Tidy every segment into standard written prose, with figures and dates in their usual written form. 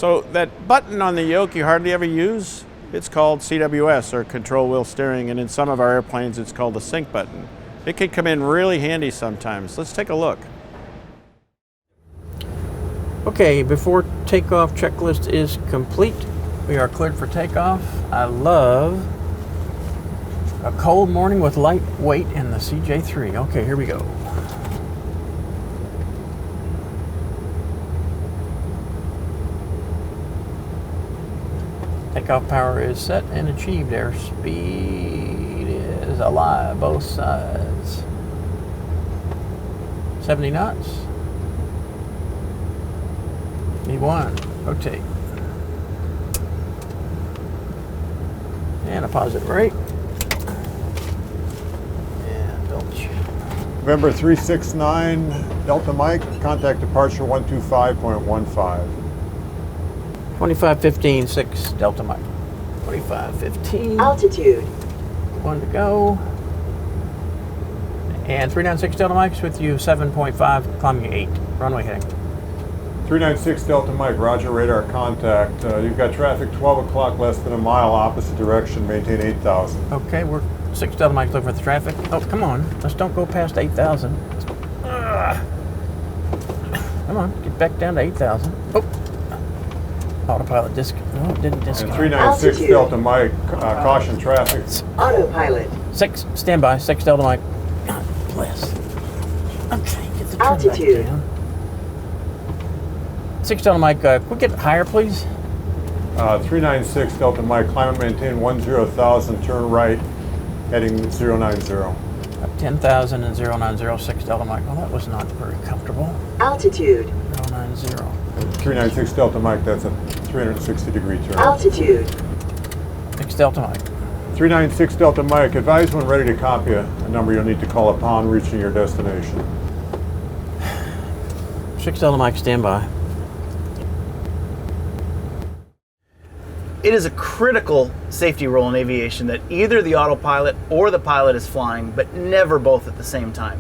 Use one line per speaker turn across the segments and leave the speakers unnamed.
So that button on the yoke you hardly ever use, it's called CWS, or control wheel steering, and in some of our airplanes it's called the sync button. It can come in really handy sometimes. Let's take a look.
Okay, before takeoff checklist is complete, we are cleared for takeoff. I love a cold morning with light weight in the CJ3. Okay, here we go. Takeoff power is set and achieved. Airspeed is alive, both sides. 70 knots. E1, rotate. And a positive brake. And bilge.
November 369, Delta Mike, contact departure 125.15.
2515, 6 Delta Mike. 2515.
Altitude.
1 to go. And 396 Delta Mike's with you, 7.5, climbing 8. Runway heading.
396 Delta Mike, roger, radar contact. You've got traffic 12 o'clock, less than a mile, opposite direction, maintain 8,000.
Okay, we're 6 Delta Mike's looking for the traffic. Oh, come on, let's don't go past 8,000. Come on, get back down to 8,000. Oh, autopilot disc. No, it didn't disc.
And 396
Altitude.
Delta Mike, caution traffic.
Autopilot.
6, standby, 6 Delta Mike. God bless. Okay, get the trim
Altitude.
back down. 6 Delta Mike, could we get higher, please?
396 Delta Mike, climb and maintain 10,000, turn right, heading 090.
Up 10,000 and 090, 6 Delta Mike. Well, that was not very comfortable.
Altitude.
090.
396 Delta Mike, that's a 360-degree turn.
Altitude.
6 Delta Mike.
396 Delta Mike, advise when ready to copy a number you'll need to call upon reaching your destination.
6 Delta Mike, standby.
It is a critical safety rule in aviation that either the autopilot or the pilot is flying, but never both at the same time.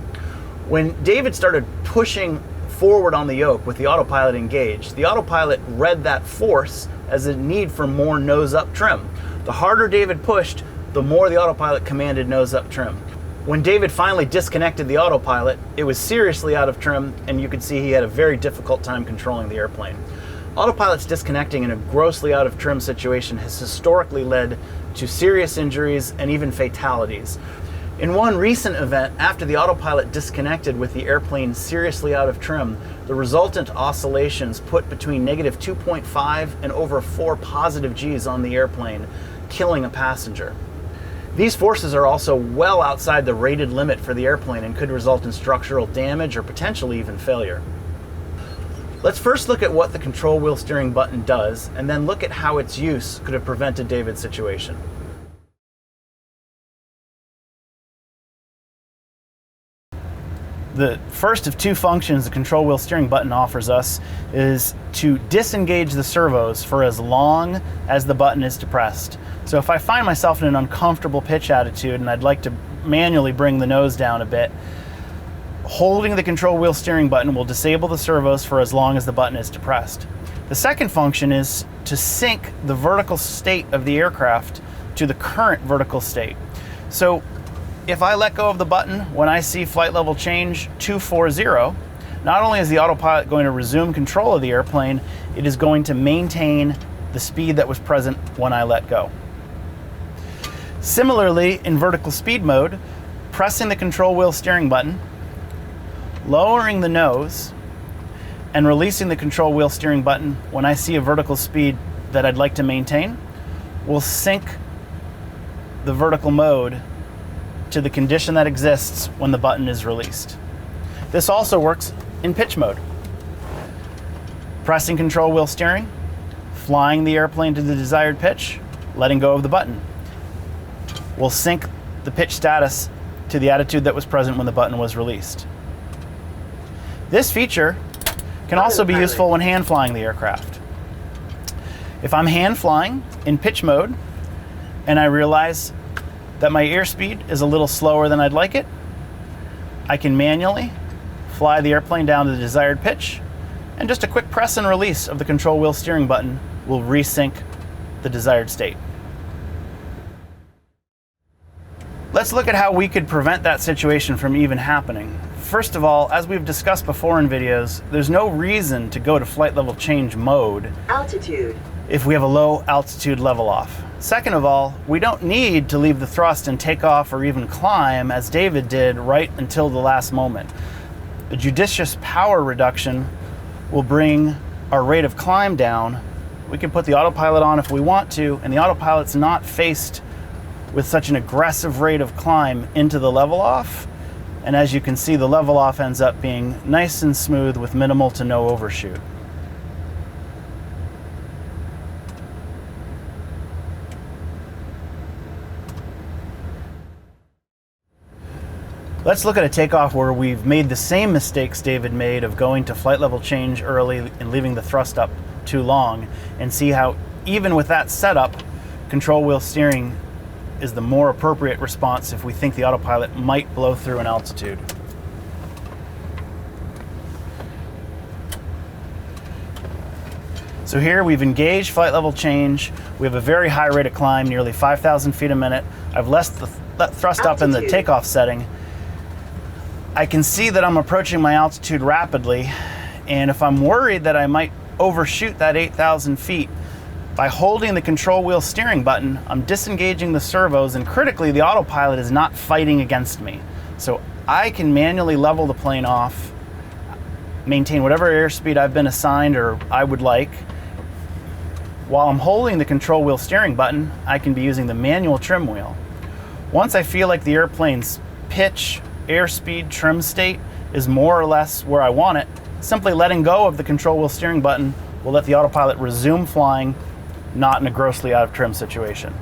When David started pushing forward on the yoke with the autopilot engaged, the autopilot read that force as a need for more nose-up trim. The harder David pushed, the more the autopilot commanded nose-up trim. When David finally disconnected the autopilot, it was seriously out of trim, and you could see he had a very difficult time controlling the airplane. Autopilots disconnecting in a grossly out of trim situation has historically led to serious injuries and even fatalities. In one recent event, after the autopilot disconnected with the airplane seriously out of trim, the resultant oscillations put between negative 2.5 and over 4 positive Gs on the airplane, killing a passenger. These forces are also well outside the rated limit for the airplane and could result in structural damage or potentially even failure. Let's first look at what the control wheel steering button does, and then look at how its use could have prevented David's situation. The first of 2 functions the control wheel steering button offers us is to disengage the servos for as long as the button is depressed. So if I find myself in an uncomfortable pitch attitude and I'd like to manually bring the nose down a bit, holding the control wheel steering button will disable the servos for as long as the button is depressed. The second function is to sync the vertical state of the aircraft to the current vertical state. So if I let go of the button when I see flight level change 240, not only is the autopilot going to resume control of the airplane, it is going to maintain the speed that was present when I let go. Similarly, in vertical speed mode, pressing the control wheel steering button, lowering the nose, and releasing the control wheel steering button when I see a vertical speed that I'd like to maintain will sync the vertical mode to the condition that exists when the button is released. This also works in pitch mode. Pressing control wheel steering, flying the airplane to the desired pitch, letting go of the button will sync the pitch status to the attitude that was present when the button was released. This feature can also be useful when hand flying the aircraft. If I'm hand flying in pitch mode and I realize that my airspeed is a little slower than I'd like it, I can manually fly the airplane down to the desired pitch And just a quick press and release of the control wheel steering button will resync the desired state. Let's look at how we could prevent that situation from even happening. First of all, as we've discussed before in videos, there's no reason to go to flight level change mode
altitude
if we have a low altitude level off. Second of all, we don't need to leave the thrust and take off or even climb as David did right until the last moment. A judicious power reduction will bring our rate of climb down. We can put the autopilot on if we want to, and the autopilot's not faced with such an aggressive rate of climb into the level off. And as you can see, the level off ends up being nice and smooth with minimal to no overshoot. Let's look at a takeoff where we've made the same mistakes David made of going to flight level change early and leaving the thrust up too long, and see how even with that setup, control wheel steering is the more appropriate response if we think the autopilot might blow through an altitude. So here we've engaged flight level change. We have a very high rate of climb, nearly 5,000 feet a minute. I've left the thrust up in the takeoff setting. I can see that I'm approaching my altitude rapidly, and if I'm worried that I might overshoot that 8,000 feet, by holding the control wheel steering button, I'm disengaging the servos, and critically, the autopilot is not fighting against me. So I can manually level the plane off, maintain whatever airspeed I've been assigned or I would like. While I'm holding the control wheel steering button, I can be using the manual trim wheel. Once I feel like the airplane's pitch, airspeed, trim state is more or less where I want it, simply letting go of the control wheel steering button will let the autopilot resume flying, not in a grossly out of trim situation.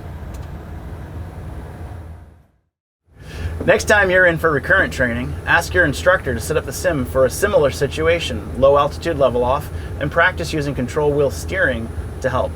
Next time you're in for recurrent training, ask your instructor to set up the sim for a similar situation, low altitude level off, and practice using control wheel steering to help.